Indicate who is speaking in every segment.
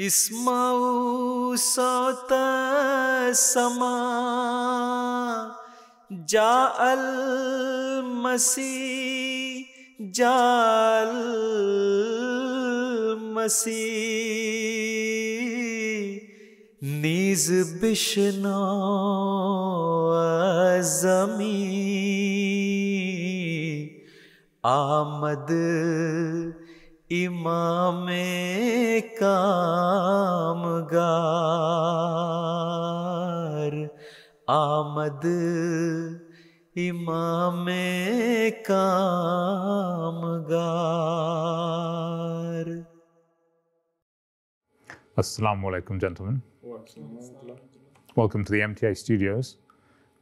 Speaker 1: Isma'u sawta sama Ja'al Masih Ja'al Masih Niz bishna zami Ahmad İmam-ı Kamgar Ahmad İmam-ı Kamgar.
Speaker 2: Assalamu alaikum, gentlemen. Welcome to the MTA studios.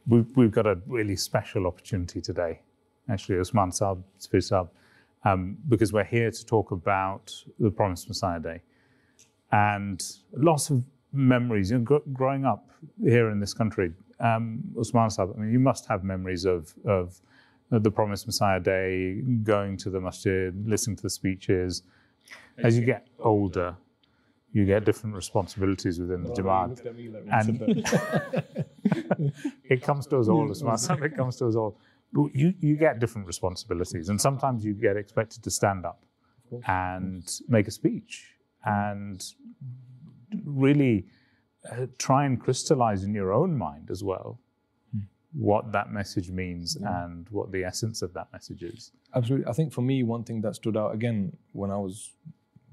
Speaker 2: We've got a really special opportunity today, actually, Usman Saab, Safir Saab, because we're here to talk about the Promised Messiah Day. And lots of memories, growing up here in this country, Usman Saab, I mean, you must have memories of the Promised Messiah Day, going to the masjid, listening to the speeches. As you get older, you get different responsibilities within the Jamaat. And it comes to us all, Usman Saab, it comes to us all. You get different responsibilities, and sometimes you get expected to stand up and make a speech and really try and crystallize in your own mind as well what that message means and what the essence of that message is.
Speaker 3: Absolutely. I think for me, one thing that stood out, again, when I was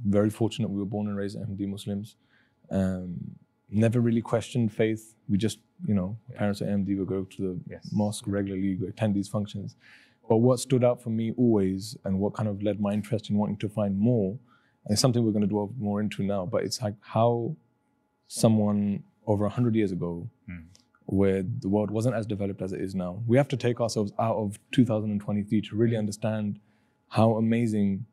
Speaker 3: very fortunate, we were born and raised Ahmadi Muslims, never really questioned faith. We just, parents at Ahmadi would go to the mosque regularly, we attend these functions. But what stood out for me always, and what kind of led my interest in wanting to find more, and it's something we're going to delve more into now, but it's like how someone over 100 years ago, where the world wasn't as developed as it is now, we have to take ourselves out of 2023 to really understand how amazing,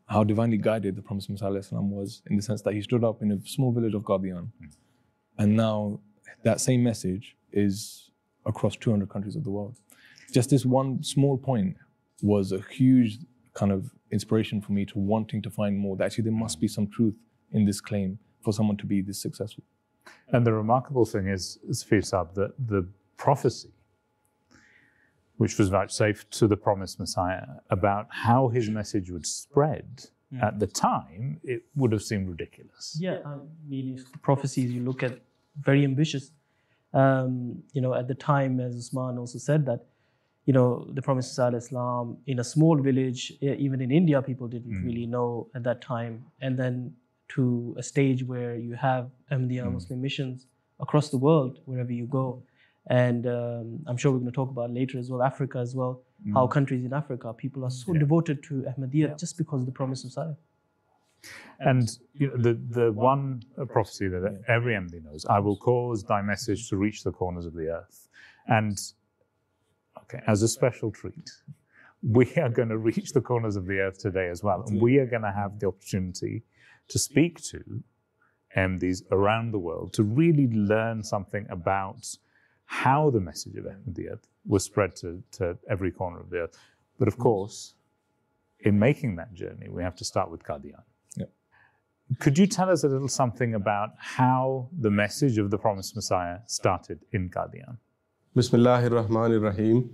Speaker 3: how divinely guided the Promised Messiah was, in the sense that he stood up in a small village of Qadian. And now that same message is across 200 countries of the world. Just this one small point was a huge kind of inspiration for me to wanting to find more. That actually there must be some truth in this claim for someone to be this successful.
Speaker 2: And the remarkable thing is, Safir Saab, that the prophecy which was vouchsafed to the Promised Messiah about how his message would spread, at the time, it would have seemed ridiculous.
Speaker 4: Yeah, I mean, if the prophecies you look at, very ambitious. At the time, as Usman also said, that, the Promised Messiah Islam in a small village, even in India, people didn't really know at that time. And then to a stage where you have Ahmadiyya Muslim missions across the world, wherever you go. And I'm sure we're going to talk about later as well, Africa as well, how countries in Africa, people are so devoted to Ahmadiyya just because of the Promised Messiah.
Speaker 2: And the one prophecy that every Ahmadi knows, I will cause thy message to reach the corners of the earth. And as a special treat, we are going to reach the corners of the earth today as well. And we are going to have the opportunity to speak to Ahmadis around the world to really learn something about how the message of Ahmadiyya was spread to every corner of the earth. But of course, in making that journey, we have to start with Qadian. Could you tell us a little something about how the message of the Promised Messiah started in Qadian?
Speaker 5: Bismillahir Rahmanir Rahim.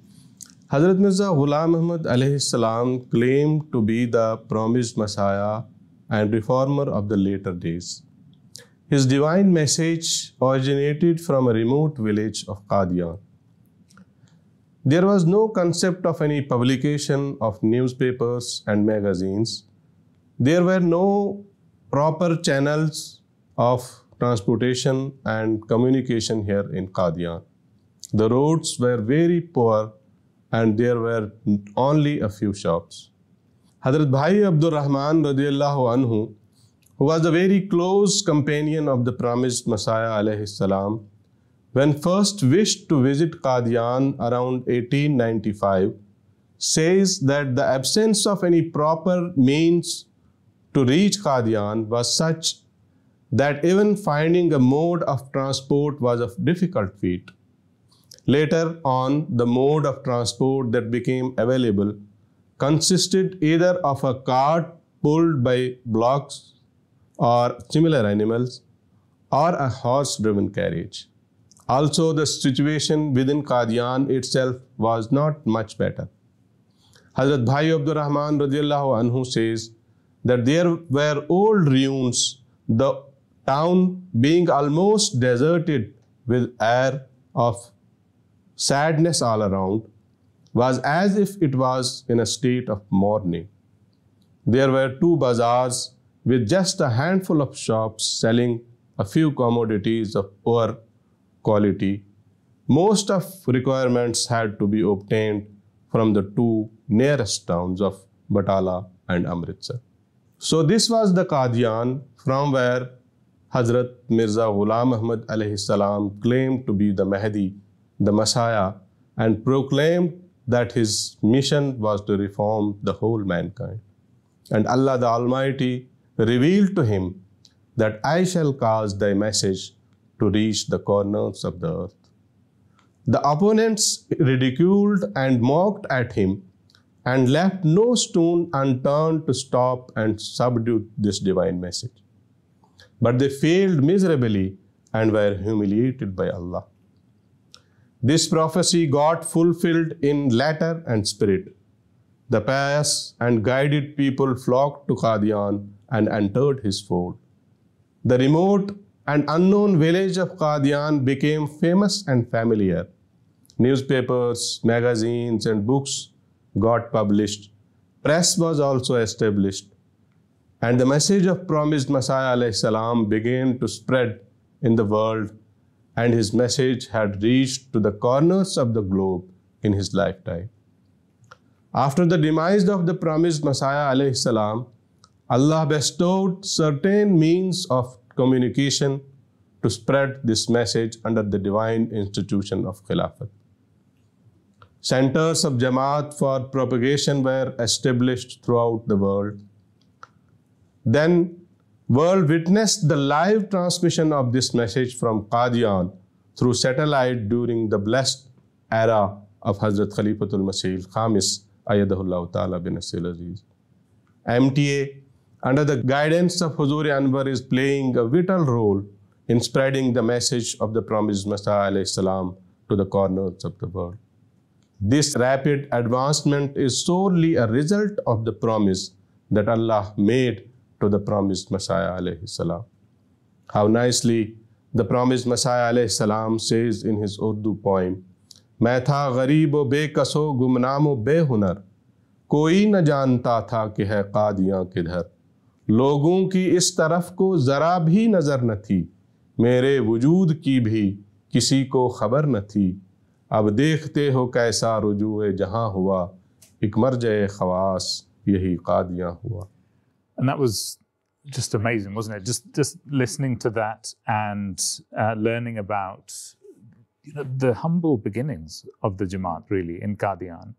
Speaker 5: Hazrat Mirza Ghulam Ahmad alayhi salam claimed to be the promised Messiah and reformer of the later days. His divine message originated from a remote village of Qadian. There was no concept of any publication of newspapers and magazines. There were no proper channels of transportation and communication here in Qadian. The roads were very poor and there were only a few shops. Hazrat Bhai Abdur Rahman radiyallahu anhu, who was a very close companion of the Promised Messiah alayhi salam, when first wished to visit Qadian around 1895, says that the absence of any proper means to reach Qadian was such that even finding a mode of transport was a difficult feat. Later on, the mode of transport that became available consisted either of a cart pulled by blocks or similar animals, or a horse-driven carriage. Also, the situation within Qadian itself was not much better. Hazrat Bhai Abdur Rahman radiallahu anhu says that there were old ruins, the town being almost deserted with air of sadness all around, was as if it was in a state of mourning. There were 2 bazaars with just a handful of shops selling a few commodities of poor quality. Most of requirements had to be obtained from the 2 nearest towns of Batala and Amritsar. So this was the Qadian from where Hazrat Mirza Ghulam Ahmad alayhi salam claimed to be the Mahdi, the Messiah, and proclaimed that his mission was to reform the whole mankind. And Allah the Almighty revealed to him that I shall cause thy message to reach the corners of the earth. The opponents ridiculed and mocked at him and left no stone unturned to stop and subdue this divine message. But they failed miserably and were humiliated by Allah. This prophecy got fulfilled in letter and spirit. The pious and guided people flocked to Qadian and entered his fold. The remote and unknown village of Qadian became famous and familiar. Newspapers, magazines, and books got published. Press was also established. And the message of promised Messiah alayhi salam began to spread in the world, and his message had reached to the corners of the globe in his lifetime. After the demise of the promised Messiah alayhi salam, Allah bestowed certain means of communication to spread this message under the divine institution of Khilafat. Centers of Jamaat for propagation were established throughout the world. Then, world witnessed the live transmission of this message from Qadian through satellite during the blessed era of Hazrat Khalifatul Masih Khamis, Ayyadahullah Ta'ala bin Nasir Aziz. MTA, under the guidance of Huzur Anwar, is playing a vital role in spreading the message of the promised Messiah alayhi salam to the corners of the world. This rapid advancement is solely a result of the promise that Allah made to the promised Messiah alayhi salam. How nicely the promised Messiah alayhi salam says in his Urdu poem, "मैं था गरीब व बेकसो गुमनाम व बेहुनर, कोई न जानता था कि है कादियाँ किधर। लोगों की इस तरफ को ज़रा भी नज़र न थी, मेरे वजूद की भी किसी को खबर न थी। अब देखते हो कैसा रुजूए जहाँ हुआ, एक मरजे खवास यही कादियाँ हुआ."
Speaker 2: And that was just amazing, wasn't it? Just listening to that and learning about the humble beginnings of the Jamaat, really, in Qadian.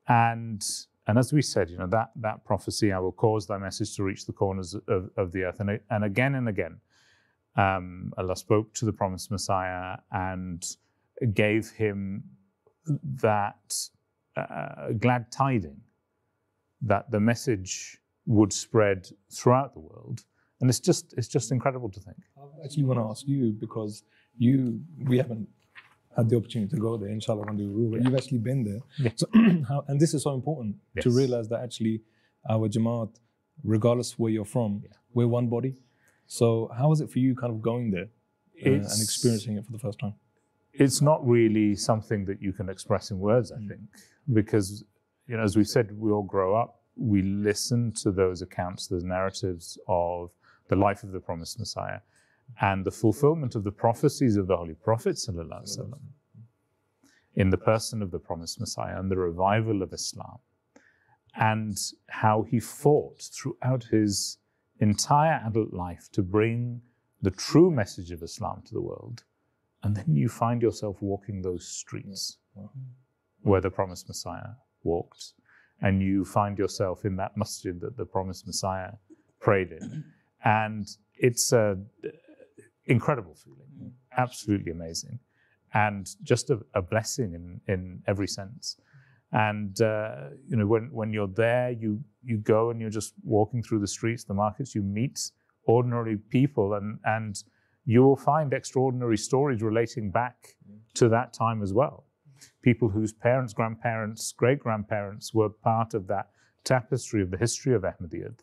Speaker 2: And as we said, that prophecy, I will cause thy message to reach the corners of the earth. And again, Allah spoke to the promised Messiah and gave him that glad tiding that the message would spread throughout the world. And it's just incredible to think.
Speaker 3: I actually want to ask you, because we haven't had the opportunity to go there, inshallah, one day we will, but you've actually been there.
Speaker 2: Yeah.
Speaker 3: So, and this is so important to realize that actually our Jamaat, regardless where you're from, we're one body. So how was it for you kind of going there and experiencing it for the first time?
Speaker 2: It's not really something that you can express in words, I think, because, as we said, we all grow up, we listen to those accounts, those narratives of the life of the promised Messiah and the fulfillment of the prophecies of the Holy Prophet ﷺ in the person of the promised Messiah and the revival of Islam, and how he fought throughout his entire adult life to bring the true message of Islam to the world. And then you find yourself walking those streets where the promised Messiah walked, and you find yourself in that masjid that the promised Messiah prayed in. And it's an incredible feeling, absolutely amazing, and just a blessing in every sense. And when you're there, you go and you're just walking through the streets, the markets, you meet ordinary people, and you will find extraordinary stories relating back to that time as well. People whose parents, grandparents, great-grandparents were part of that tapestry of the history of Ahmadiyyat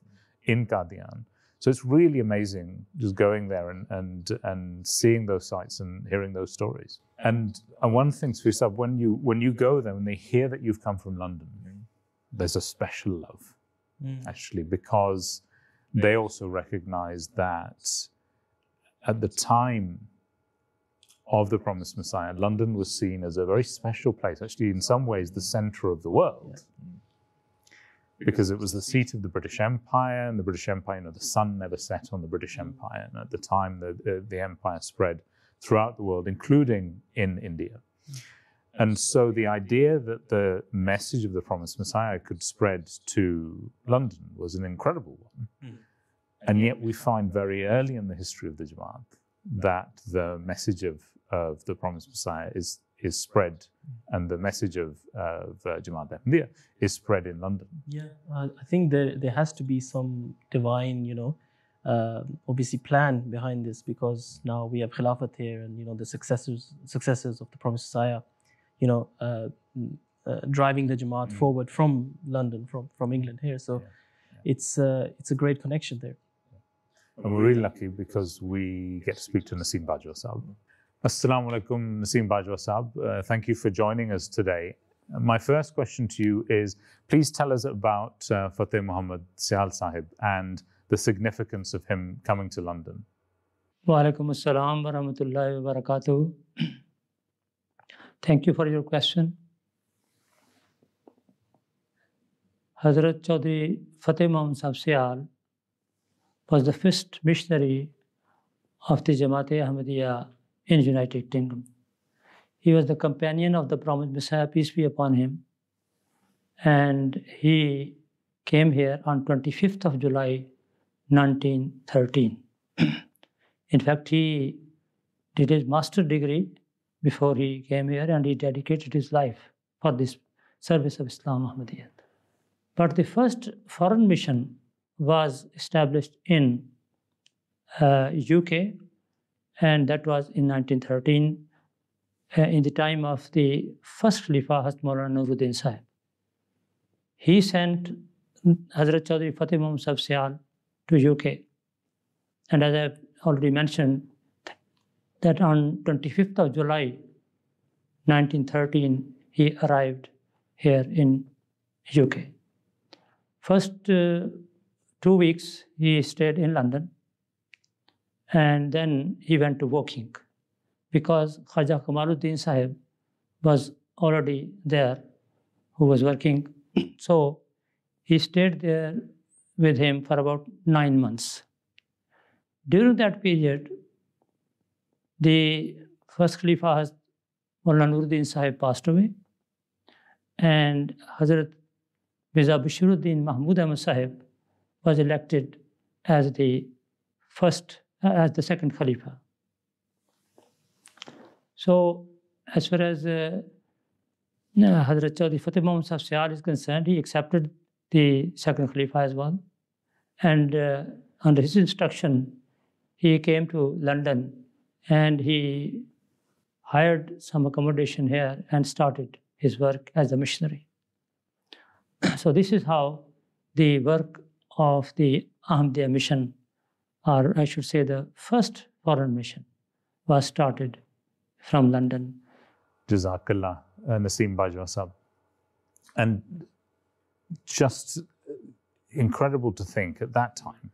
Speaker 2: in Qadian. So it's really amazing just going there and seeing those sites and hearing those stories. And one thing, Sfisab, when you go there, when they hear that you've come from London, there's a special love, actually, because they also recognize that at the time of the Promised Messiah, London was seen as a very special place, actually in some ways the center of the world, because it was the seat of the British Empire, and the British Empire, the sun never set on the British Empire, and at the time the empire spread throughout the world, including in India. And so the idea that the message of the Promised Messiah could spread to London was an incredible one. And yet we find very early in the history of the Jamaat that the message of the Promised Messiah is spread, and the message of Jamaat Ahmadiyya is spread in London.
Speaker 4: Yeah, I think there has to be some divine, obviously plan behind this, because now we have Khilafat here, and the successors of the Promised Messiah, driving the Jamaat forward from London, from England here. So it's a great connection there.
Speaker 2: And we're really lucky because we get to speak to Naseem Bajwa Sahab. Assalamu alaikum, Naseem Bajwa Sahab. Thank you for joining us today. My first question to you is, please tell us about Fateh Muhammad Sihal Sahib and the significance of him coming to London.
Speaker 6: Wa alaikum assalam wa rahmatullahi wa barakatuh. Thank you for your question. Hazrat Chaudhry Fateh Muhammad Sahib Sihal was the first missionary of the Jamaat-e-Ahmadiyya in United Kingdom. He was the companion of the Promised Messiah, peace be upon him, and he came here on 25th of July 1913. In fact, he did his master's degree before he came here, and he dedicated his life for this service of Islam Ahmadiyyat. But the first foreign mission was established in UK, and that was in 1913, in the time of the first Khalifa, Hazrat Maulana Nuruddin Sahib. He sent Hazrat Chaudhry Fateh Muhammad Sahib Sihal to UK. And as I already mentioned, that on 25th of July 1913, he arrived here in UK. First 2 weeks he stayed in London, and then he went to Woking, because Khaja Kamaluddin Sahib was already there, who was working. So he stayed there with him for about 9 months. During that period, the first Khalifa, Hazrat Maulana Nuruddin Sahib, passed away, and Hazrat Mirza Bashiruddin Mahmud Ahmad Sahib was elected as the second Khalifa. So, as far as Hazrat Chaudhry Fateh Muhammad Sahib Sihal is concerned, he accepted the second Khalifa as well. And under his instruction, he came to London and he hired some accommodation here and started his work as a missionary. So this is how the work of the Ahmadiyya mission, or I should say the first foreign mission, was started from London.
Speaker 2: Jazakallah, Naseem Bajwa Sahab. And just incredible to think at that time,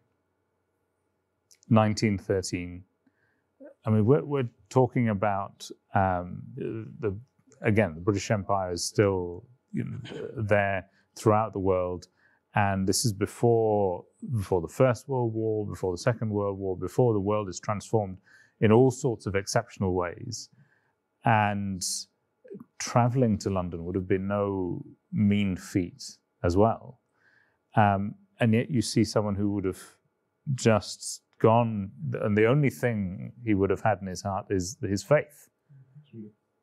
Speaker 2: 1913, I mean, we're talking about, the British Empire is still there throughout the world. And this is before the First World War, before the Second World War, before the world is transformed in all sorts of exceptional ways. And traveling to London would have been no mean feat as well. And yet you see someone who would have just gone, and the only thing he would have had in his heart is his faith.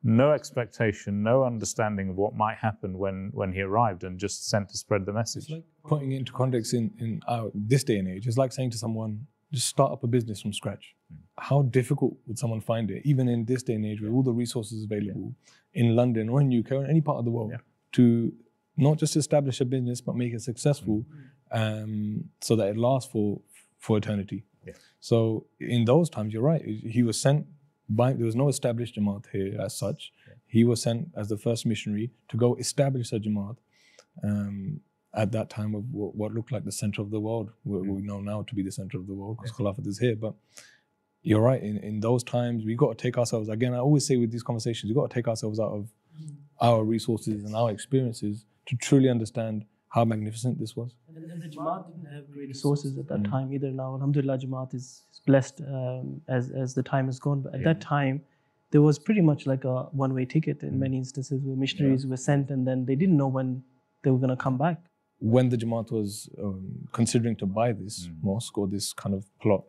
Speaker 2: No expectation, no understanding of what might happen when he arrived, and just sent to spread the message.
Speaker 3: It's like putting it into context in this day and age. It's like saying to someone, just start up a business from scratch. How difficult would someone find it, even in this day and age with all the resources available in London or in UK or any part of the world, to not just establish a business but make it successful, so that it lasts for eternity. So in those times, you're right. He was sent by, there was no established Jamaat here as such. He was sent as the first missionary to go establish a Jamaat at that time of what looked like the center of the world. We know now to be the center of the world because Khilafat is here. But you're right. In those times, we've got to take ourselves, again, I always say with these conversations, we've got to take ourselves out of our resources and our experiences to truly understand how magnificent this was.
Speaker 4: And the Jamaat didn't have great resources at that time either. Now, alhamdulillah, Jamaat is blessed as the time has gone. But at that time, there was pretty much like a one-way ticket in many instances where missionaries were sent and then they didn't know when they were going to come back.
Speaker 3: When the Jamaat was considering to buy this mosque or this kind of plot,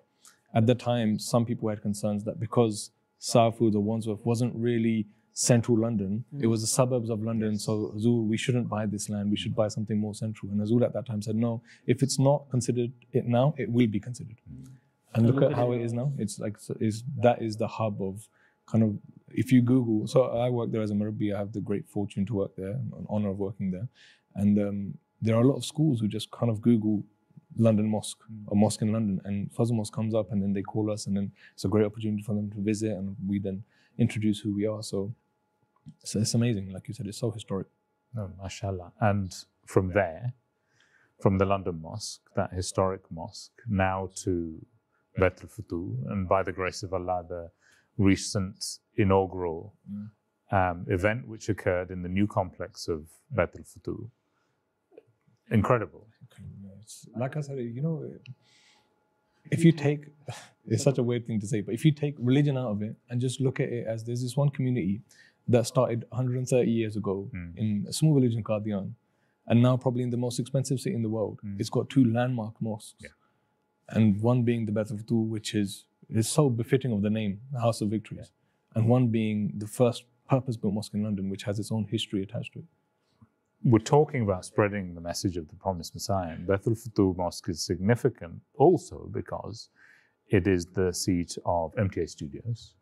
Speaker 3: at the time, some people had concerns that because Sarfud or Wandsworth wasn't really central London, it was the suburbs of London, so Azul, we shouldn't buy this land, we should buy something more central. And Azul at that time said, no, if it's not considered it now, it will be considered. And look at how it is now. It's like, that is the hub of kind of, if you Google, so I work there as a Murabbi, I have the great fortune to work there, an honor of working there. And there are a lot of schools who just kind of Google London Mosque, or mosque in London, and Fazl Mosque comes up and then they call us and then it's a great opportunity for them to visit and we then introduce who we are. So it's amazing. Like you said, it's so historic.
Speaker 2: No, mashallah. And from there, from the London Mosque, that historic mosque, now to Bait al-Futuh, and by the grace of Allah, the recent inaugural event which occurred in the new complex of Bait al-Futuh. Incredible.
Speaker 3: Like I said, you know, if you take, it's such a weird thing to say, but if you take religion out of it and just look at it as there's this one community that started 130 years ago in a small village in Qadian, and now probably in the most expensive city in the world, it's got two landmark mosques. And one being the Bait al-Futuh, which is so befitting of the name, the House of Victories, and one being the first purpose-built mosque in London, which has its own history attached to it.
Speaker 2: We're talking about spreading the message of the promised Messiah. And Bait al-Futuh Mosque is significant also because it is the seat of MTA Studios,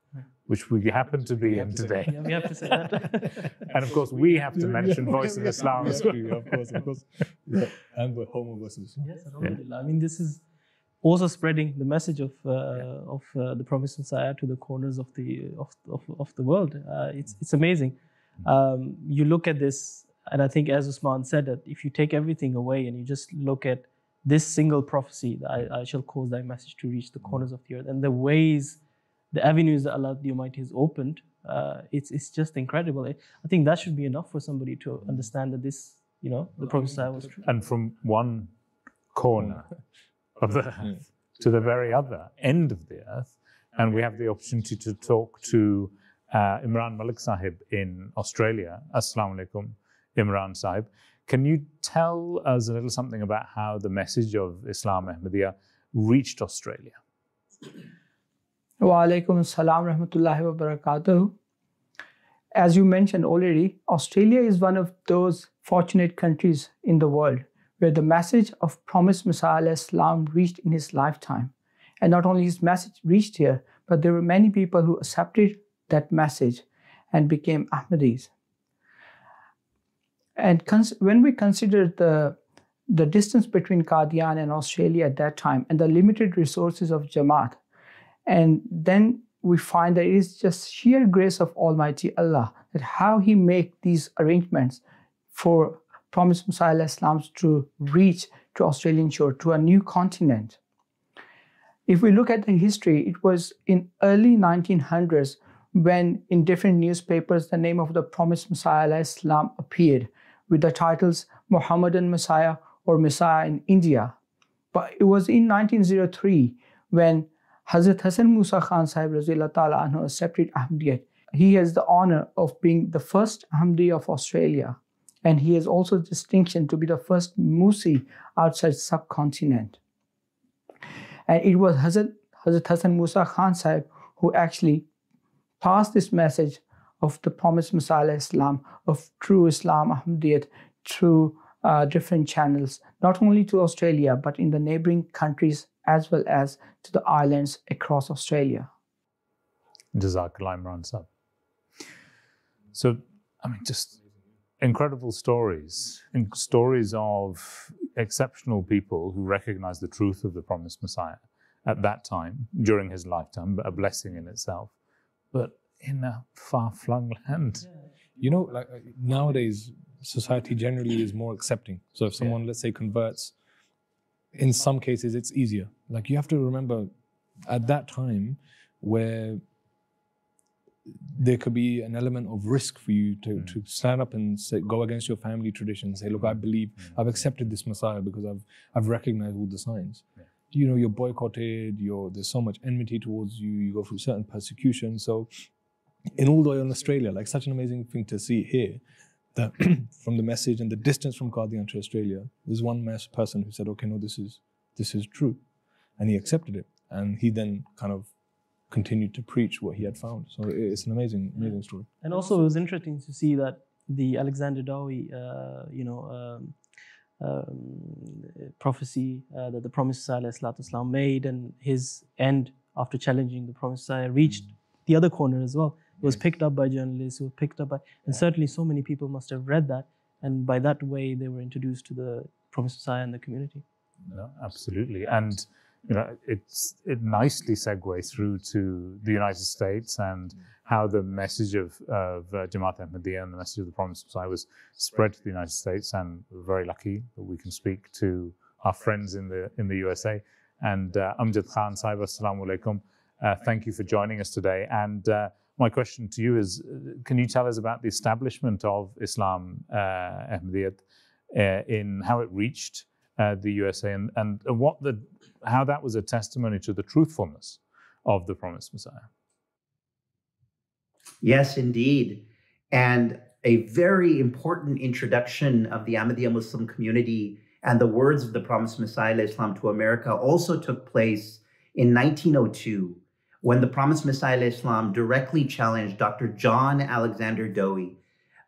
Speaker 2: which we happen to be in today.
Speaker 4: Yeah, we have to say that.
Speaker 2: And of course, we have to mention Voice of Islam as well.
Speaker 3: Of course. Yeah. And we're home of Voice of Islam.
Speaker 4: Yes, alhamdulillah. I mean, this is also spreading the message of the promised Messiah to the corners of the world. It's amazing. You look at this. And I think, as Usman said, that if you take everything away and you just look at this single prophecy, I shall cause thy message to reach the corners of the earth, and the ways, the avenues that Allah the Almighty has opened, it's just incredible. I think that should be enough for somebody to understand that this, the prophecy was true.
Speaker 2: And from one corner of the earth to the very other end of the earth, and we have the opportunity to talk to Imran Malik Sahib in Australia. Assalamu alaikum. Imran Sahib, can you tell us a little something about how the message of Islam Ahmadiyya reached Australia?
Speaker 7: Wa alaikum assalam rahmatullahi wa barakatuh. As you mentioned already, Australia is one of those fortunate countries in the world where the message of promised Messiah Islam reached in his lifetime. And not only his message reached here, but there were many people who accepted that message and became Ahmadis. And when we consider the distance between Qadian and Australia at that time and the limited resources of Jamaat, and then we find that it is just sheer grace of Almighty Allah that how He make these arrangements for promised Messiah Islam to reach to Australian shore, to a new continent. If we look at the history, it was in early 1900s when in different newspapers the name of the promised Messiah Islam appeared, with the titles Muhammadan Messiah or Messiah in India. But it was in 1903 when Hazrat Hassan Musa Khan Sahib Razillah Ta'ala Anhu accepted Ahmadiyyat. He has the honor of being the first Ahmadi of Australia. And he has also the distinction to be the first Musi outside subcontinent. And it was Hazrat Hassan Musa Khan Sahib who actually passed this message of the promised Messiah Islam, of true Islam, Ahmadiyyat, through different channels, not only to Australia, but in the neighboring countries as well as to the islands across Australia.
Speaker 2: Jazakallah Imran Sahib. So, I mean, just incredible stories, stories of exceptional people who recognized the truth of the promised Messiah at that time, during his lifetime, a blessing in itself, but in a far-flung land.
Speaker 3: You know, like nowadays, society generally is more accepting. So if someone, let's say, converts, in some cases, it's easier. Like you have to remember, at that time, where there could be an element of risk for you to stand up and say, go against your family tradition, say, look, I believe, I've accepted this Messiah because I've recognized all the signs. You know, you're boycotted, there's so much enmity towards you, you go through certain persecution. So in all the way in Australia, like such an amazing thing to see here, that from the message and the distance from Qadian to Australia, there's one person who said, okay, no, this is true. And he accepted it. And he then kind of continued to preach what he had found. So it's an amazing story.
Speaker 4: And also it was interesting to see that the Alexander Dowie, prophecy that the Promised Messiah made, and his end after challenging the Promised Messiah reached the other corner as well. It was picked up by journalists, it was picked up by, and certainly so many people must have read that, and by that way they were introduced to the Promised Messiah and the community.
Speaker 2: No, absolutely. And you know, it nicely segues through to the United States and how the message of Jamaat Ahmadiyya and the message of the Promised Messiah was spread to the United States. And we're very lucky that we can speak to our friends in the USA. And Amjad Khan Sahib, assalamu alaikum. Thank you for joining us today. And my question to you is, can you tell us about the establishment of Islam Ahmadiyyat in how it reached the USA and how that was a testimony to the truthfulness of the Promised Messiah?
Speaker 8: Yes, indeed. And a very important introduction of the Ahmadiyya Muslim community and the words of the Promised Messiah Islam to America also took place in 1902, when the Promised Messiah Islam directly challenged Dr. John Alexander Dowie,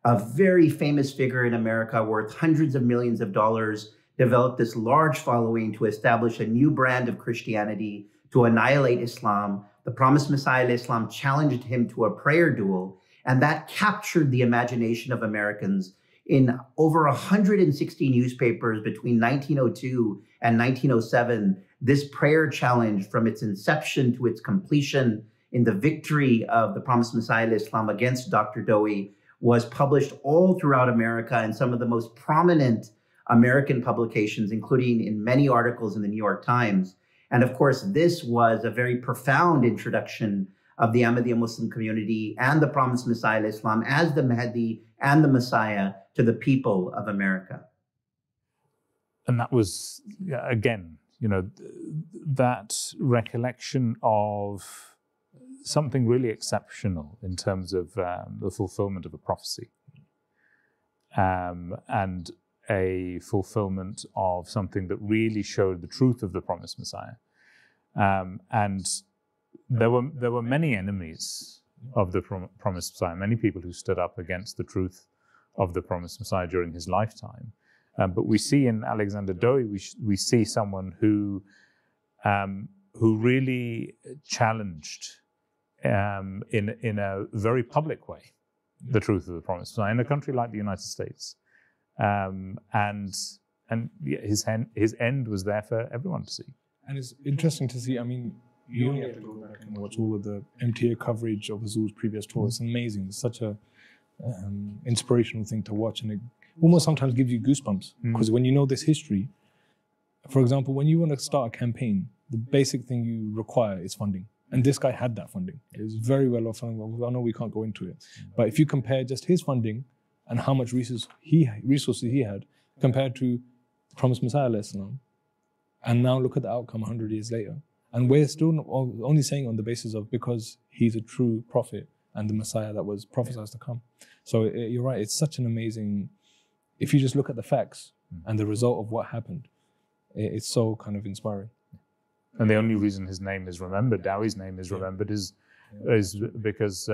Speaker 8: a very famous figure in America worth hundreds of millions of dollars, developed this large following to establish a new brand of Christianity to annihilate Islam. The Promised Messiah Islam challenged him to a prayer duel, and that captured the imagination of Americans in over 160 newspapers between 1902 and 1907. This prayer challenge, from its inception to its completion in the victory of the Promised Messiah Islam against Dr. Dowie, was published all throughout America in some of the most prominent American publications, including in many articles in the New York Times. And of course, this was a very profound introduction of the Ahmadiyya Muslim community and the Promised Messiah Islam as the Mahdi and the Messiah to the people of America.
Speaker 2: And that was, again, you know, that recollection of something really exceptional in terms of the fulfillment of a prophecy. And a fulfillment of something that really showed the truth of the Promised Messiah. And there were many enemies of the Promised Messiah, many people who stood up against the truth of the Promised Messiah during his lifetime. But we see in Alexander Dowie, we see someone who really challenged in a very public way the truth of the Promised Messiah in a country like the United States. And his end was there for everyone to see.
Speaker 3: And it's interesting to see, I mean, you only have to go back and watch all of the MTA coverage of Huzoor's previous tour. It's amazing. It's such a inspirational thing to watch, and it almost sometimes gives you goosebumps, because when you know this history, for example, when you want to start a campaign, the basic thing you require is funding. And this guy had that funding. It was very well off. I know we can't go into it, but if you compare just his funding and how much resources he had compared to the Promised Messiah Islam, and now look at the outcome 100 years later. And we're still only saying on the basis of because he's a true prophet and the Messiah that was prophesied to come. So you're right, it's such an amazing, if you just look at the facts and the result of what happened, it's so kind of inspiring.
Speaker 2: And the only reason his name is remembered, Dowie's name is remembered, is because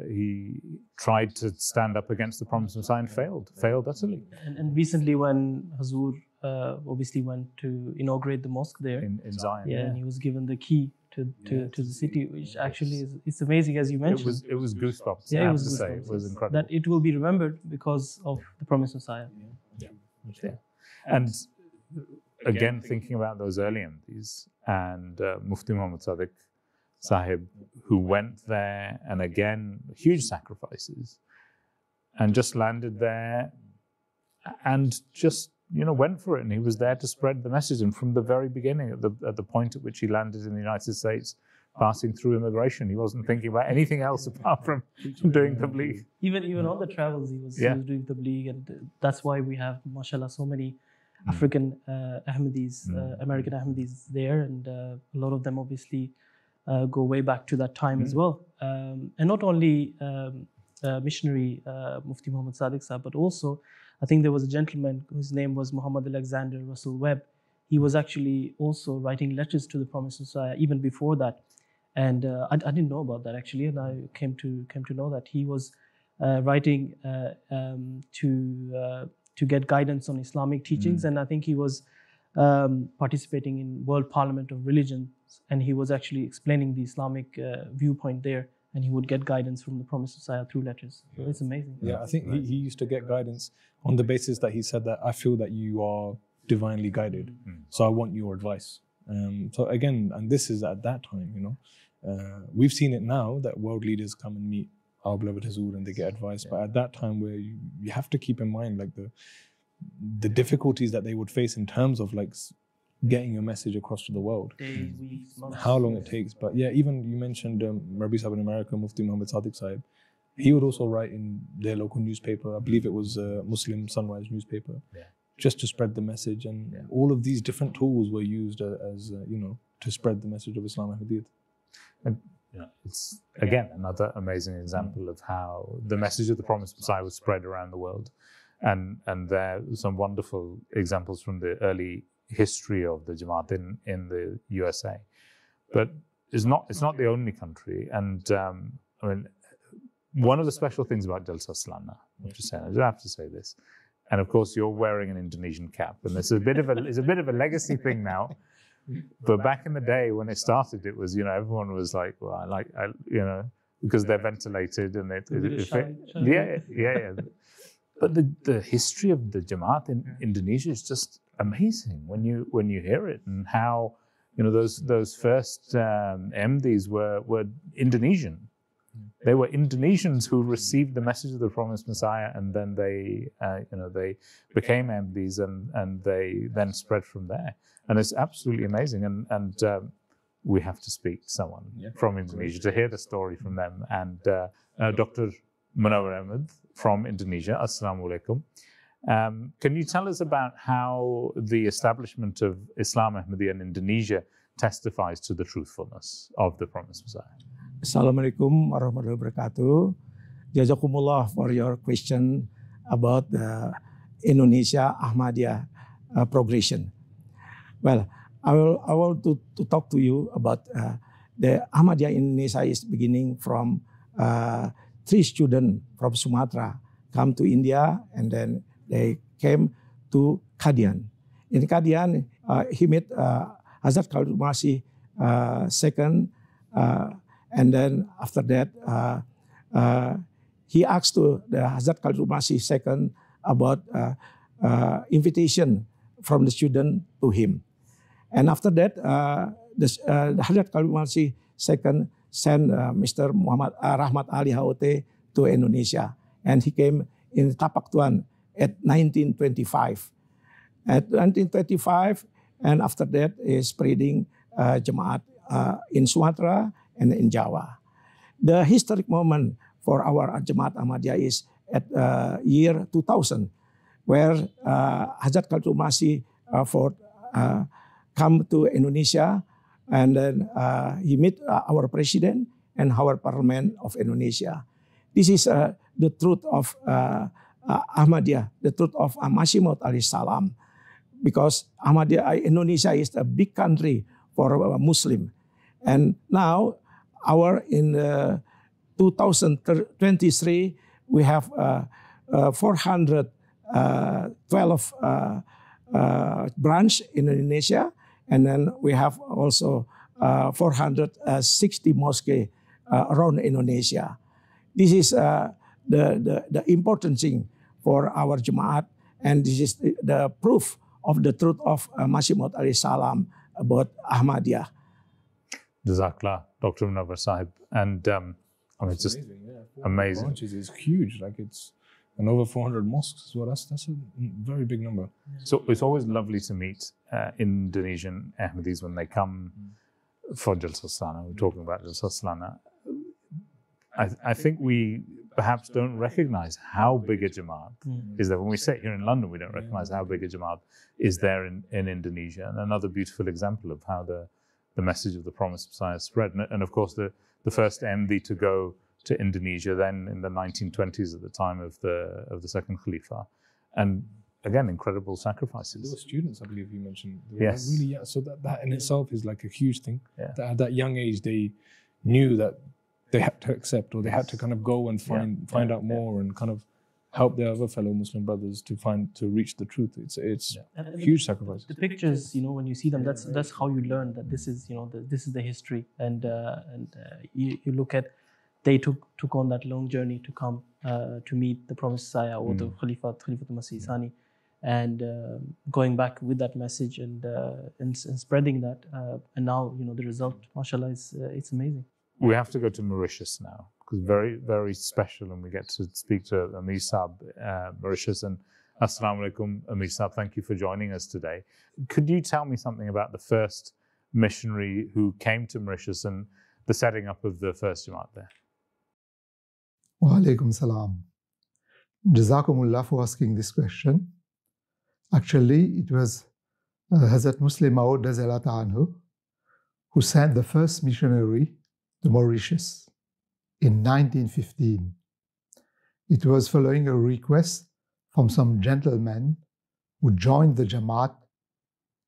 Speaker 2: he tried to stand up against the Promised Messiah and failed utterly.
Speaker 4: And recently when Huzoor obviously went to inaugurate the mosque there.
Speaker 2: In Zion.
Speaker 4: And he was given the key to the city, which actually it's amazing, as you mentioned.
Speaker 2: It was goosebumps.
Speaker 4: Yeah,
Speaker 2: I
Speaker 4: it
Speaker 2: have
Speaker 4: was
Speaker 2: to say,
Speaker 4: goosebumps.
Speaker 2: it was incredible.
Speaker 4: That it will be remembered because of the promised Messiah.
Speaker 2: Yeah. And again, thinking about those early MDs and Mufti Muhammad Sadiq Sahib, who went there, and again, huge sacrifices, and just landed there and just, went for it. And he was there to spread the message. And from the very beginning, at the point at which he landed in the United States, passing through immigration, he wasn't thinking about anything else apart from doing tabligh.
Speaker 4: Even on the travels, he was doing tabligh, and that's why we have, mashallah, so many African Ahmadis, American Ahmadis there, and a lot of them obviously go way back to that time as well. And not only missionary Mufti Muhammad Sadiq Sahib, but also I think there was a gentleman whose name was Muhammad Alexander Russell Webb. He was actually also writing letters to the Promised Messiah even before that. And I didn't know about that actually, and I came to know that he was writing to get guidance on Islamic teachings, and I think he was participating in World Parliament of Religions, and he was actually explaining the Islamic viewpoint there, and he would get guidance from the Promised Messiah through letters. So it's amazing.
Speaker 3: Yeah, I think he used to get guidance on the basis that he said that I feel that you are divinely guided, so I want your advice. So again, and this is at that time, we've seen it now that world leaders come and meet our beloved Hazur and they get advice, but at that time where you have to keep in mind like the difficulties that they would face in terms of like getting your message across to the world.
Speaker 4: Days, weeks, months.
Speaker 3: How long it takes. But yeah, even you mentioned Rabi Sahib in America, Mufti Muhammad Sadiq Sahib. He would also write in their local newspaper. I believe it was Muslim Sunrise newspaper, just to spread the message. And all of these different tools were used as to spread the message of Islam Ahmadiyyat.
Speaker 2: And it's again another amazing example of how the message of the Promised Messiah was spread around the world. And there are some wonderful examples from the early history of the Jamaat in the USA. But it's not the only country. And I mean, one of the special things about Jalsa Salana, I just have to say this, and of course you're wearing an Indonesian cap, and it's a bit of a legacy thing now. But back in the day when it started, it was, everyone was like, well, because they're ventilated and yeah. But the history of the Jamaat in Indonesia is just amazing when you hear it, and how those first MDs were Indonesian. They were Indonesians who received the message of the Promised Messiah, and then they became MDs, and they then spread from there. And it's absolutely amazing. And we have to speak to someone from Indonesia to hear the story from them. And Dr. Munawar Ahmed from Indonesia, Assalamu alaikum. Can you tell us about how the establishment of Islam Ahmadiyya in Indonesia testifies to the truthfulness of the Promised Messiah?
Speaker 9: Assalamualaikum warahmatullahi wabarakatuh. Jazakumullah for your question about the Indonesia Ahmadiyya progression. Well, I want to talk to you about the Ahmadiyya in Indonesia is beginning from 3 students from Sumatra come to India, and then they came to Qadian. In Qadian, he met Hazrat Khalid Masih second, and then after that, he asked to the Hazrat Khalid Masih second about invitation from the student to him. And after that, the Hazrat Khalid Masih second sent Mr. Muhammad Rahmat Ali Haote to Indonesia, and he came in Tapak Tuan at 1925. At 1925, and after that is spreading Jamaat in Sumatra and in Java. The historic moment for our Jamaat Ahmadiyya is at year 2000, where Hazrat Khalid Masih come to Indonesia, and then he met our president and our parliament of Indonesia. This is the truth of Ahmadiyya, the truth of Masih Maud alayhi salam, because Ahmadiyya Indonesia is a big country for Muslim, and now in 2023 we have 412 branch in Indonesia, and then we have also 460 mosques around Indonesia. This is the important thing for our Jamaat, and this is the proof of the truth of Masih Maud alayhi salam about Ahmadiyah.
Speaker 2: Jazakallah, Dr. Munawwar Sahib. And I mean, it's just amazing.
Speaker 3: Branches is huge. Like it's and over 400 mosques as well. That's a very big number.
Speaker 2: So it's always lovely to meet Indonesian Ahmadis when they come for Jalsa Salana. We're talking about Jalsa Salana. I think we perhaps don't recognize how big a Jamaat is there. When we sit here in London, we don't recognize how big a Jamaat is there in Indonesia. And another beautiful example of how the message of the promised Messiah spread. And of course, the first MD to go to Indonesia then in the 1920s at the time of the second Khalifa. And again, incredible sacrifices.
Speaker 3: There were students, I believe you mentioned.
Speaker 2: Yes.
Speaker 3: Really, yeah. So that in itself is like a huge thing.
Speaker 2: Yeah.
Speaker 3: That at that young age, they knew that they had to accept, or they had to kind of go and find out more and kind of help their other fellow Muslim brothers to reach the truth. It's huge sacrifice.
Speaker 4: The pictures, when you see them, that's how you learn that this is this is the history. And you look at, they took on that long journey to come to meet the promised Messiah or the Khalifatul Masih Sani, and going back with that message and spreading that. And now the result, mashallah, it's amazing.
Speaker 2: We have to go to Mauritius now, because very, very special, and we get to speak to Amir Saab, Mauritius. And Assalamu alaikum, Amir Saab, thank you for joining us today. Could you tell me something about the first missionary who came to Mauritius and the setting up of the first Jamaat there?
Speaker 10: Wa alaikum salam. Jazakumullah for asking this question. Actually, it was Hazrat Muslim Maud anhu who sent the first missionary to Mauritius in 1915. It was following a request from some gentlemen who joined the Jamaat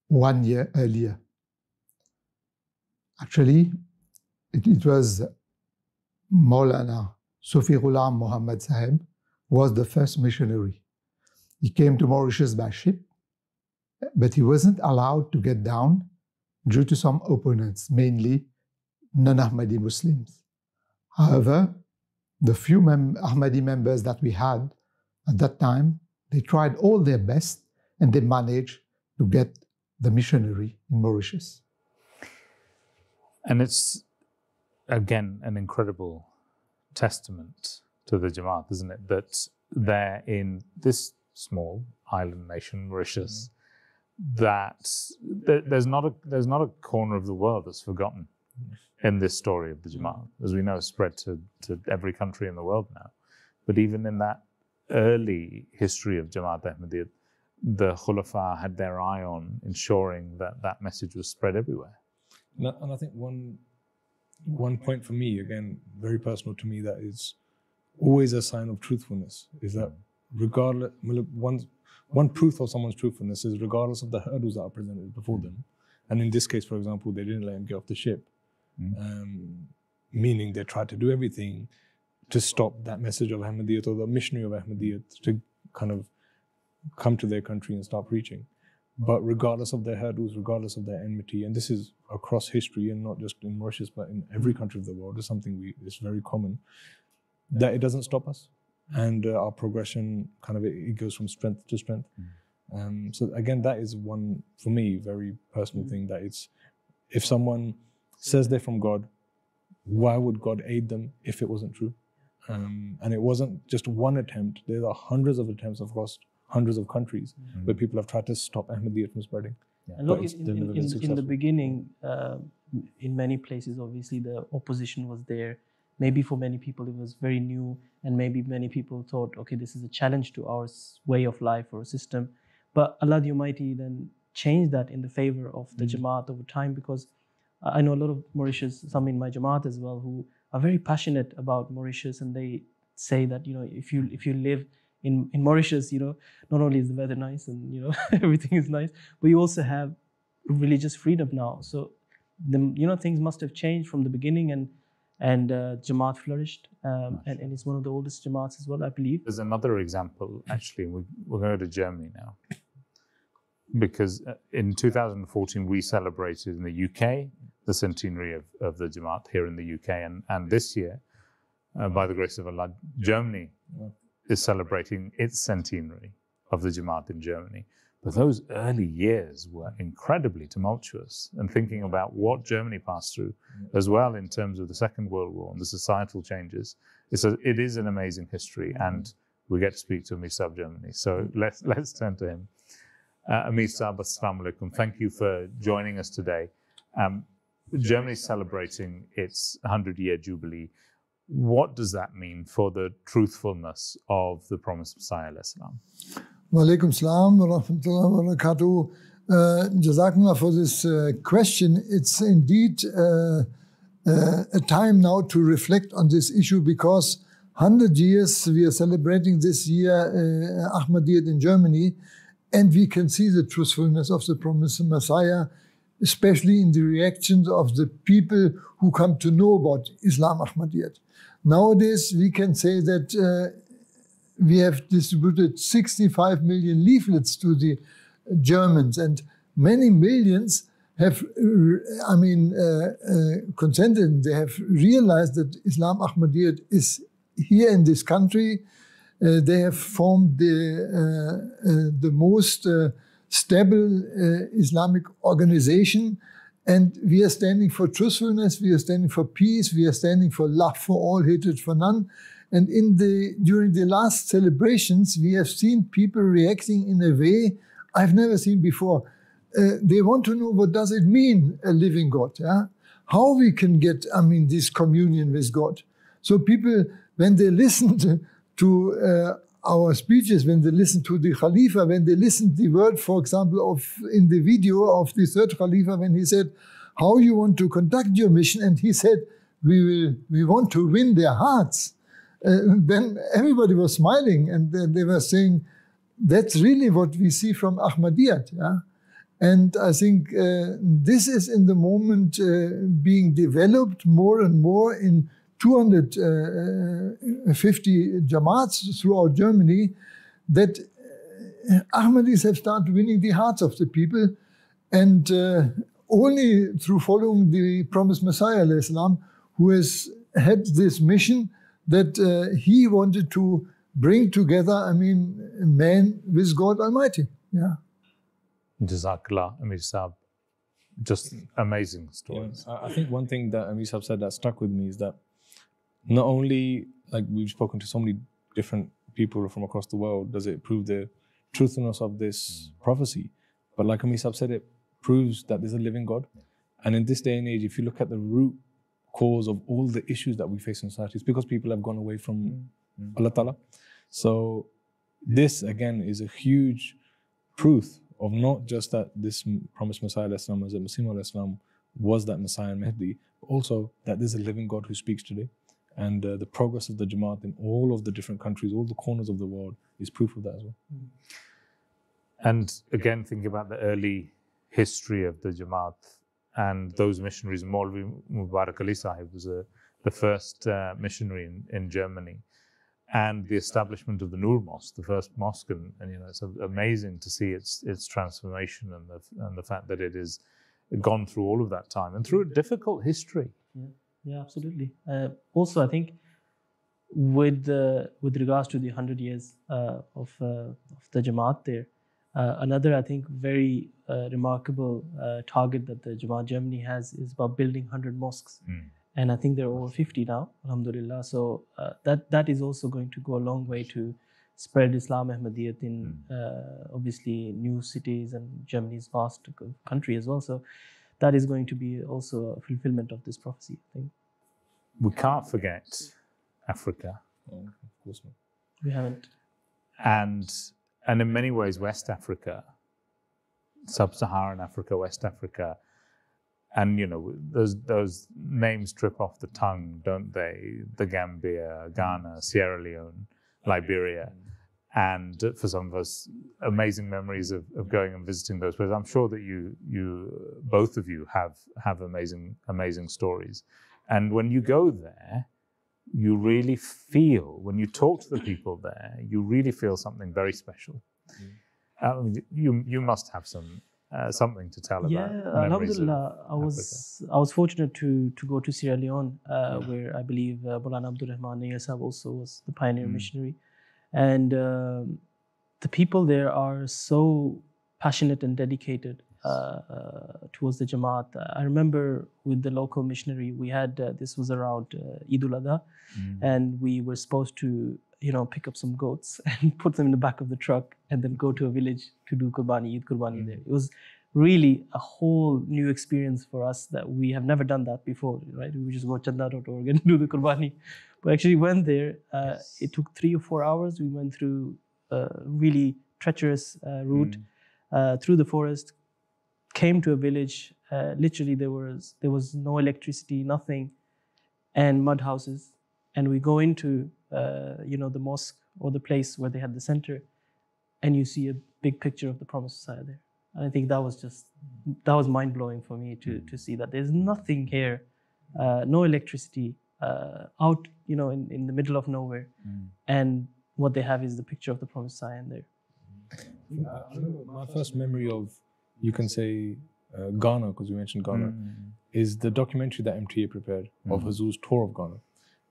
Speaker 10: 1 year earlier. Actually, it was Maulana Sufi Ghulam Muhammad Sahib was the first missionary. He came to Mauritius by ship, but he wasn't allowed to get down due to some opponents, mainly non-Ahmadi Muslims. However, the few Ahmadi members that we had at that time, they tried all their best and they managed to get the missionary in Mauritius.
Speaker 2: And it's, again, an incredible testament to the Jamaat, isn't it? That they're in this small island nation, Mauritius, that there's not a corner of the world that's forgotten in this story of the Jamaat. As we know, it's spread to every country in the world now. But even in that early history of Jamaat Ahmadiyya, the Khulafa had their eye on ensuring that message was spread everywhere.
Speaker 3: And I think one point for me, again, very personal to me, that is always a sign of truthfulness, is that regardless, one proof of someone's truthfulness is regardless of the hurdles that are presented before them. And in this case, for example, they didn't let him get off the ship, meaning they tried to do everything to stop that message of Ahmadiyyat or the missionary of Ahmadiyyat to kind of come to their country and start preaching. But regardless of their hurdles, regardless of their enmity, and this is across history and not just in Mauritius, but in every country of the world, is something it's very common, that it doesn't stop us. And our progression it goes from strength to strength. So again, that is one, for me, very personal thing, that it's, if someone says they're from God, why would God aid them if it wasn't true? And it wasn't just one attempt. There are hundreds of attempts across hundreds of countries where people have tried to stop Ahmadiyyat from spreading.
Speaker 4: And look, in the beginning, in many places, obviously, the opposition was there. Maybe for many people, it was very new, and maybe many people thought, okay, this is a challenge to our way of life or system. But Allah the Almighty then changed that in the favor of the Jamaat over time, because I know a lot of Mauritius, some in my Jamaat as well, who are very passionate about Mauritius, and they say that, if you live in Mauritius, not only is the weather nice and everything is nice, but you also have religious freedom now. So things must have changed from the beginning, and Jamaat flourished, and it's one of the oldest Jamaats as well, I believe.
Speaker 2: There's another example, actually. We're going to go to Germany now. because in 2014 we celebrated in the UK the centenary of the Jamaat here in the UK, and this year, by the grace of Allah, Germany is celebrating its centenary of the Jamaat in Germany. But those early years were incredibly tumultuous, and thinking about what Germany passed through as well in terms of the Second World War and the societal changes, it is an amazing history, and we get to speak to Amir Saab Germany. So let's turn to him. Amir Saab, assalamu alaikum. Thank you for joining us today. Germany is celebrating its 100-year jubilee. What does that mean for the truthfulness of the promised Messiah, alayhi salam?
Speaker 10: Wa alaikum salam wa rahmatullahi wa barakatuh. Jazakallah for this question. It's indeed a time now to reflect on this issue, because 100 years we are celebrating this year Ahmadiyyat in Germany, and we can see the truthfulness of the promised Messiah, especially in the reactions of the people who come to know about Islam Ahmadiyyat. Nowadays, we can say that we have distributed 65 million leaflets to the Germans, and many millions have, consented. They have realized that Islam Ahmadiyyat is here in this country. They have formed the most stable Islamic organization, and we are standing for truthfulness, we are standing for peace, we are standing for love for all, hatred for none. And during the last celebrations, we have seen people reacting in a way I've never seen before. They want to know, what does it mean, a living God? Yeah? How we can get, this communion with God. So people, when they listen to our speeches, when they listen to the Khalifa, when they listen to the word, for example, in the video of the third Khalifa, when he said, how you want to conduct your mission, and he said, we want to win their hearts. Then everybody was smiling, and they were saying, that's really what we see from Ahmadiyyat. Yeah? And I think this is in the moment being developed more and more in 250 Jamaats throughout Germany, that Ahmadis have started winning the hearts of the people, and only through following the promised Messiah, alayhi salam, who has had this mission that he wanted to bring together, man with God Almighty. Yeah.
Speaker 2: Jazakallah, Amir Saab. Just amazing stories.
Speaker 3: Yeah, I think one thing that Amir Saab said that stuck with me is that not only, like we've spoken to so many different people from across the world, does it prove the truthfulness of this prophecy, but like Amir Saab said, it proves that there's a living God. And in this day and age, if you look at the root cause of all the issues that we face in society, it's because people have gone away from Allah Ta'ala. So this again is a huge proof of not just that this promised Messiah Islam as a Masih Islam was that Messiah Mahdi, but also that there's a living God who speaks today. And the progress of the Jamaat in all of the different countries, all the corners of the world, is proof of that as well.
Speaker 2: And again, thinking about the early history of the Jamaat and those missionaries, Maulvi Mubarak Ali Sahib was the first missionary in Germany, and the establishment of the Nur Mosque, the first mosque, and it's amazing to see its transformation and the fact that it has gone through all of that time and through a difficult history.
Speaker 4: Yeah, absolutely. Also, I think with regards to the 100 years of the Jamaat there, another, I think, very remarkable target that the Jamaat Germany has is about building 100 mosques. And I think there are over 50 now, alhamdulillah. So that is also going to go a long way to spread Islam Ahmadiyyat in obviously new cities and Germany's vast country as well. So that is going to be also a fulfillment of this prophecy, I think.
Speaker 2: We can't forget Africa.
Speaker 3: Of course not.
Speaker 4: We haven't.
Speaker 2: And in many ways, West Africa, Sub-Saharan Africa, West Africa, and those names trip off the tongue, don't they? The Gambia, Ghana, Sierra Leone, Liberia. And for some of us, amazing memories of going and visiting those places. I'm sure that you both of you have amazing stories. And when you go there, you really feel, when you talk to the people there, you really feel something very special. You must have something to tell about.
Speaker 4: Yeah, alhamdulillah. I was fortunate to go to Sierra Leone, where I believe Maulana Abdul Rahman Nayar Sahib also was the pioneer missionary, and the people there are so passionate and dedicated towards the Jamaat. I remember with the local missionary, we had this was around Eid al-Adha, and we were supposed to pick up some goats and put them in the back of the truck and then go to a village to do Eid Qurbani there. It was really a whole new experience for us that we have never done that before, right? We would just go Chanda.org and do the Qurbani. But actually went there, it took 3 or 4 hours. We went through a really treacherous route through the forest, came to a village. Literally there was no electricity, nothing, and mud houses. And we go into the mosque or the place where they had the center, and you see a big picture of the Promised Messiah there. And I think that was mind blowing for me to see that there's nothing here, no electricity, out in the middle of nowhere, and what they have is the picture of the Promised Messiah in there.
Speaker 3: I remember my first memory of, you can say, Ghana, because we mentioned Ghana, is the documentary that MTA prepared of Hazur's tour of Ghana.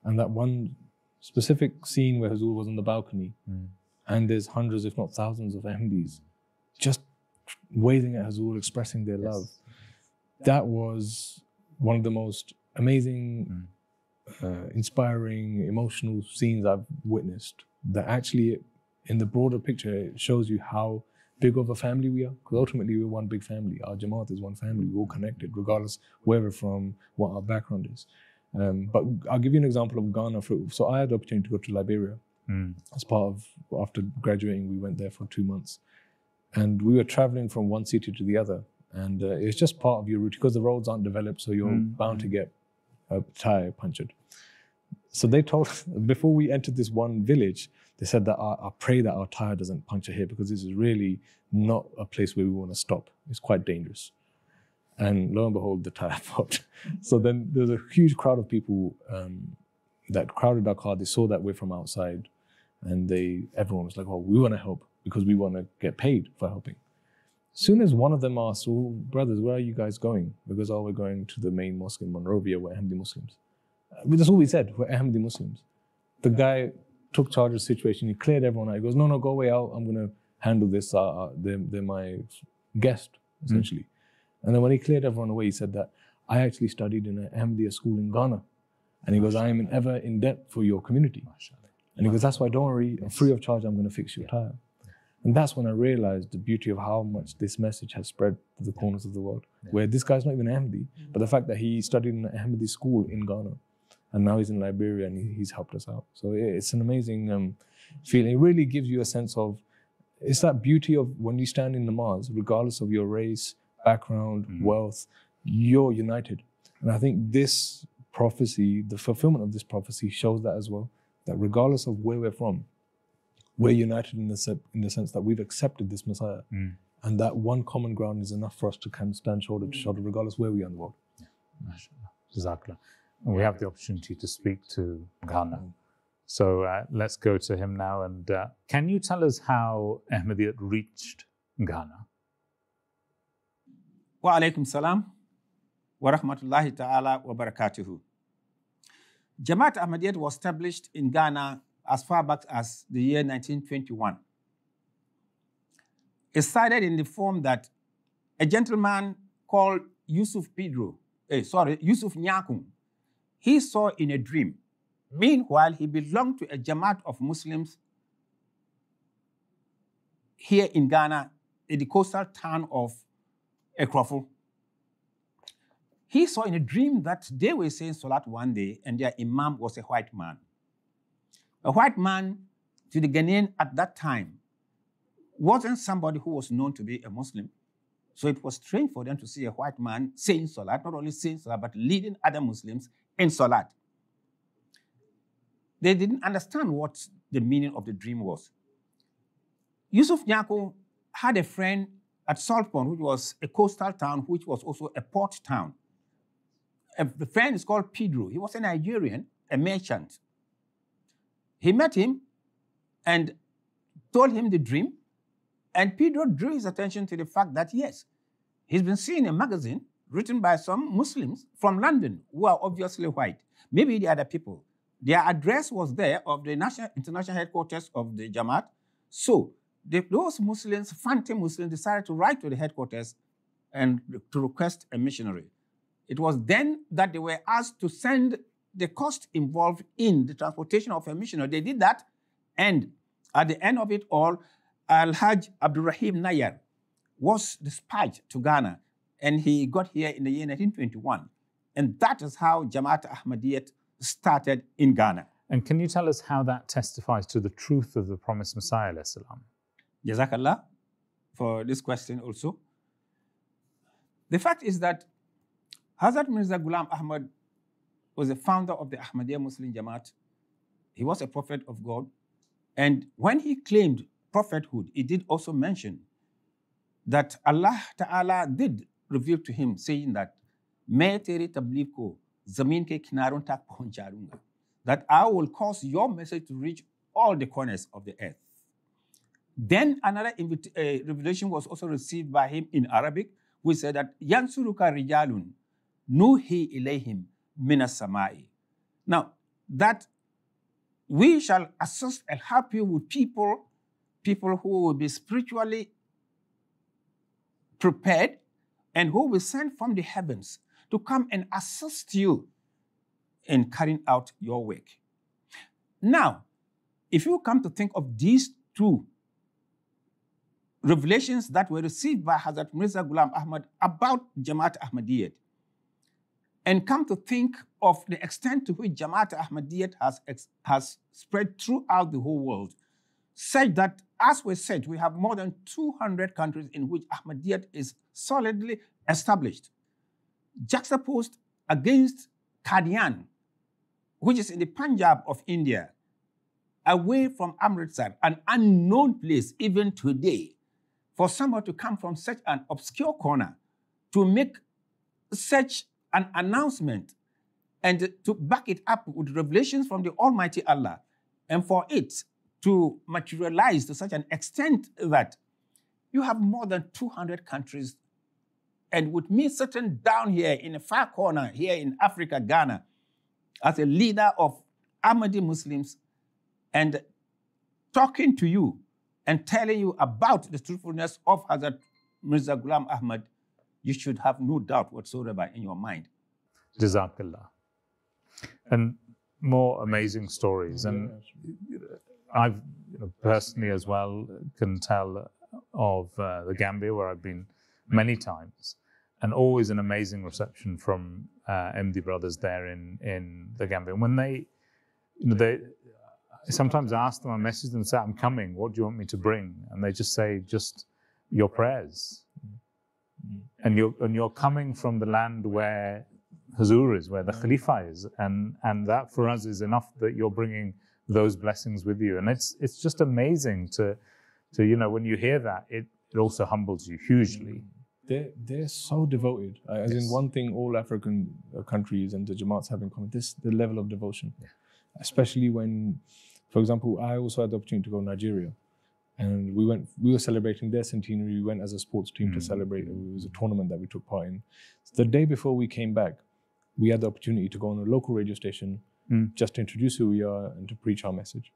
Speaker 3: And that one specific scene where Hazur was on the balcony, and there's hundreds, if not thousands, of Ahmadis just waving at Hazur, expressing their love. That was one of the most amazing, inspiring, emotional scenes I've witnessed. That actually, in the broader picture, it shows you how big of a family we are. Because ultimately, we're one big family. Our Jamaat is one family. We're all connected, regardless where we're from, what our background is. But I'll give you an example of Ghana. So I had the opportunity to go to Liberia as part of, after graduating, we went there for 2 months. And we were traveling from one city to the other. And it's just part of your route because the roads aren't developed, so you're bound to get a tire punctured. So they told, before we entered this one village, they said that I pray that our tire doesn't puncture here because this is really not a place where we want to stop. It's quite dangerous. And lo and behold, the tire popped. So then there's a huge crowd of people that crowded our car. They saw that we're from outside, and everyone was like, "Oh, we want to help because we want to get paid for helping." As soon as one of them asked, "Oh, brothers, where are you guys going?" Because we're going to the main mosque in Monrovia, we're Ahmadi Muslims. That's all we said. We're Ahmadi Muslims. The guy took charge of the situation. He cleared everyone out. He goes, "No, go away out. I'm going to handle this. They're my guest, essentially." And then when he cleared everyone away, he said that, "I actually studied in an Ahmadiyya school in Ghana." And he goes, "I am ever in debt for your community." And he goes, "That's why, don't worry, free of charge, I'm going to fix your tire." And that's when I realized the beauty of how much this message has spread to the corners of the world, where this guy's not even Ahmadi, but the fact that he studied in an Ahmadi school in Ghana, and now he's in Liberia and he's helped us out. So it's an amazing feeling. It really gives you a sense of, it's that beauty of when you stand in namaz, regardless of your race, background, wealth, you're united. And I think this prophecy, the fulfillment of this prophecy shows that as well, that regardless of where we're from, we're united in the sense that we've accepted this Messiah. And that one common ground is enough for us to stand shoulder to shoulder, regardless where we are in the world.
Speaker 2: Jazakallah. And we have the opportunity to speak to Ghana. So let's go to him now. And can you tell us how Ahmadiyyat reached Ghana?
Speaker 11: Wa alaikum salam wa rahmatullahi ta'ala wa barakatuhu. Jamaat Ahmadiyyat was established in Ghana as far back as the year 1921. It started in the form that a gentleman called Yusuf Nyakun, he saw in a dream. Meanwhile, he belonged to a Jamaat of Muslims here in Ghana, in the coastal town of Ekrofo. He saw in a dream that they were saying Salat one day, and their Imam was a white man. A white man, to the Ghanaian at that time, wasn't somebody who was known to be a Muslim. So it was strange for them to see a white man saying Salat, not only saying Salat, but leading other Muslims in Salat. They didn't understand what the meaning of the dream was. Yusuf Nyako had a friend at Saltpond, which was a coastal town, which was also a port town. The friend is called Pedro. He was a Nigerian, a merchant. He met him and told him the dream. And Pedro drew his attention to the fact that, yes, he's been seeing a magazine written by some Muslims from London who are obviously white. Maybe the other people. Their address was there of the international headquarters of the Jamaat. So those Muslims, Fanti Muslims, decided to write to the headquarters and to request a missionary. It was then that they were asked to send the cost involved in the transportation of a missionary. They did that, and at the end of it all, Al-Hajj Abdurrahim Nayar was dispatched to Ghana, and he got here in the year 1921. And that is how Jamaat Ahmadiyyat started in Ghana.
Speaker 2: And can you tell us how that testifies to the truth of the promised Messiah, alayhi salam?
Speaker 11: Jazakallah for this question also. The fact is that Hazrat Mirza Ghulam Ahmad was the founder of the Ahmadiyya Muslim Jamaat. He was a prophet of God. And when he claimed prophethood, he did also mention that Allah Ta'ala did reveal to him, saying that, "Main tere tabligh ko zameen ke kinaron tak pahuncha," that I will cause your message to reach all the corners of the earth. Then another revelation was also received by him in Arabic, which said that Yansuruka rijalun nuhi ilayhim minas samai. Now, that we shall assist and help you with people who will be spiritually prepared and who will send from the heavens to come and assist you in carrying out your work. Now, if you come to think of these two revelations that were received by Hazrat Mirza Ghulam Ahmad about Jamaat Ahmadiyyat, and come to think of the extent to which Jamaat Ahmadiyyat has spread throughout the whole world, such that, as we said, we have more than 200 countries in which Ahmadiyyat is solidly established, juxtaposed against Qadian, which is in the Punjab of India, away from Amritsar, an unknown place even today. For someone to come from such an obscure corner to make such an announcement and to back it up with revelations from the Almighty Allah, and for it to materialize to such an extent that you have more than 200 countries, and with me sitting down here in a far corner here in Africa, Ghana, as a leader of Ahmadi Muslims, and talking to you and telling you about the truthfulness of Hazrat Mirza Ghulam Ahmad, you should have no doubt whatsoever in your mind.
Speaker 2: Jazakallah. And more amazing stories. And I've personally as well can tell of the Gambia, where I've been many times, and always an amazing reception from MD brothers there in the Gambia. And when they sometimes ask them, I message them and say, "I'm coming, what do you want me to bring?" And they just say, "Just your prayers." And you're coming from the land where Huzur is, where the Khalifa is, and that for us is enough that you're bringing those blessings with you. And it's just amazing to when you hear that, it also humbles you hugely.
Speaker 3: They're so devoted. As in, one thing all African countries and the Jamaats have in common, the level of devotion. Yeah. Especially when, for example, I also had the opportunity to go to Nigeria. And we were celebrating their centenary. We went as a sports team to celebrate. It was a tournament that we took part in. So the day before we came back, we had the opportunity to go on a local radio station just to introduce who we are and to preach our message.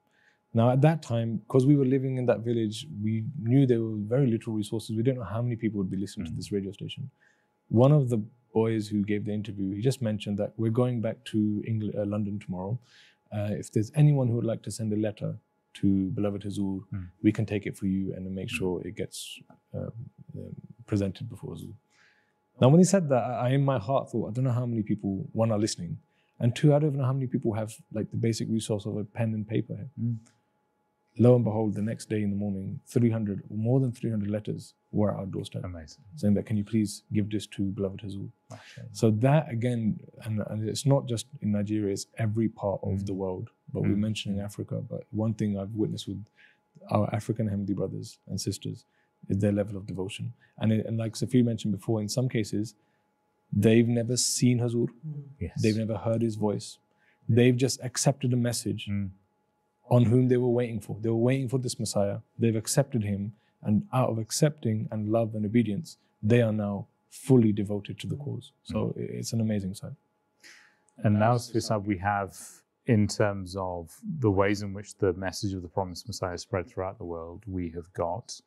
Speaker 3: Now, at that time, because we were living in that village, we knew there were very little resources. We didn't know how many people would be listening to this radio station. One of the boys who gave the interview, he just mentioned that we're going back to London tomorrow. If there's anyone who would like to send a letter to beloved Huzur, we can take it for you and make sure it gets presented before Huzur. Now, when he said that, I in my heart thought, I don't know how many people, one, are listening, and two, I don't know how many people have like the basic resource of a pen and paper here. Lo and behold, the next day in the morning, more than 300 letters were at our doorstep.
Speaker 2: Amazing.
Speaker 3: Saying that, can you please give this to beloved Huzur? So that again, and it's not just in Nigeria, it's every part of the world. But we're mentioning Africa. But one thing I've witnessed with our African Ahmadi brothers and sisters is their level of devotion. And like Safi mentioned before, in some cases, they've never seen Huzur.
Speaker 2: Yes.
Speaker 3: They've never heard his voice. They've just accepted a message on whom they were waiting for. They were waiting for this Messiah. They've accepted him, And out of accepting and love and obedience, they are now fully devoted to the cause. So it's an amazing sight.
Speaker 2: And now, Sfisab, we have, in terms of the ways in which the message of the promised Messiah spread throughout the world, we have got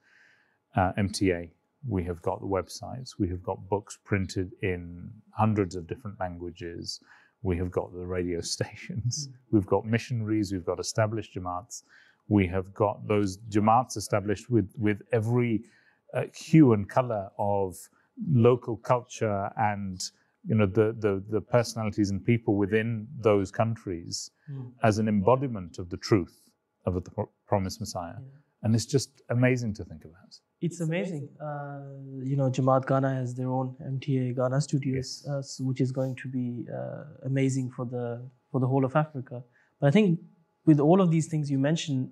Speaker 2: MTA, we have got the websites, we have got books printed in hundreds of different languages, we have got the radio stations, we've got missionaries, we've got established Jamaats, we have got those Jamaats established with every hue and color of local culture and the personalities and people within those countries as an embodiment of the truth of the promised Messiah. And it's just amazing to think about.
Speaker 4: It's amazing. Jamaat Ghana has their own MTA Ghana Studios, which is going to be amazing for the whole of Africa. But I think with all of these things you mentioned,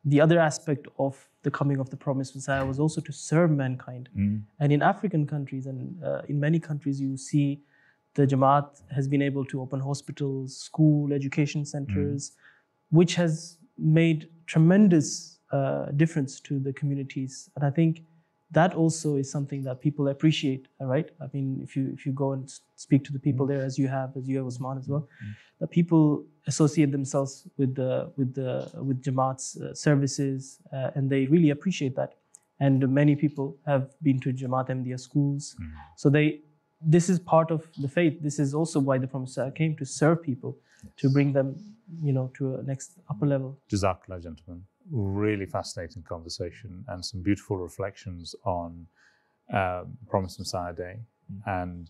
Speaker 4: the other aspect of the coming of the promised Messiah was also to serve mankind. And in African countries and in many countries, you see the Jamaat has been able to open hospitals, school, education centers, which has made tremendous difference to the communities. And I think that also is something that people appreciate, right? I mean, if you go and speak to the people there, as you have Osman as well, the people associate themselves with Jamaat's services, and they really appreciate that. And many people have been to Jamaat Ahmadiyya schools, so this is part of the faith. This is also why the Prophet Messiah came, to serve people, to bring them, to a next upper level.
Speaker 2: Jazakallah, gentlemen. Really fascinating conversation and some beautiful reflections on Promised Messiah Day. And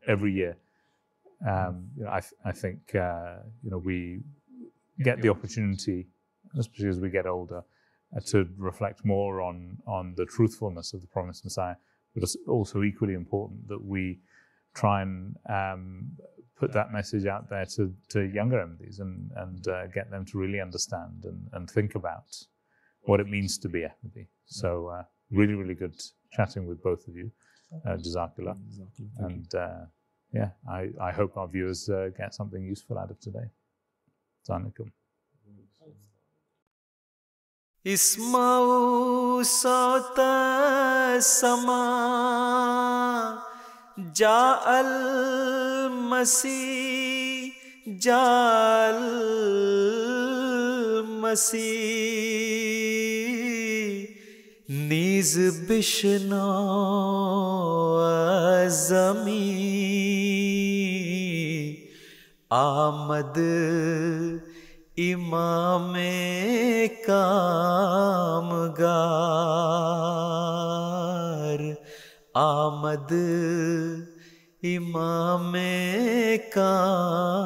Speaker 2: every year, I think we get the opportunity, especially as we get older, to reflect more on the truthfulness of the Promised Messiah. But it's also equally important that we try and put that message out there to younger Ahmadis and get them to really understand and think about what it means to be Ahmadi. So really, really good chatting with both of you. Jazakallah. And I hope our viewers get something useful out of today. Assalamu alaikum.
Speaker 1: Isma'u sawta sama Ja'al Masih Ja'al Masih Niz bishna Zami Ahmad Imam-e Kamgar Ahmad Imam-e Kamgar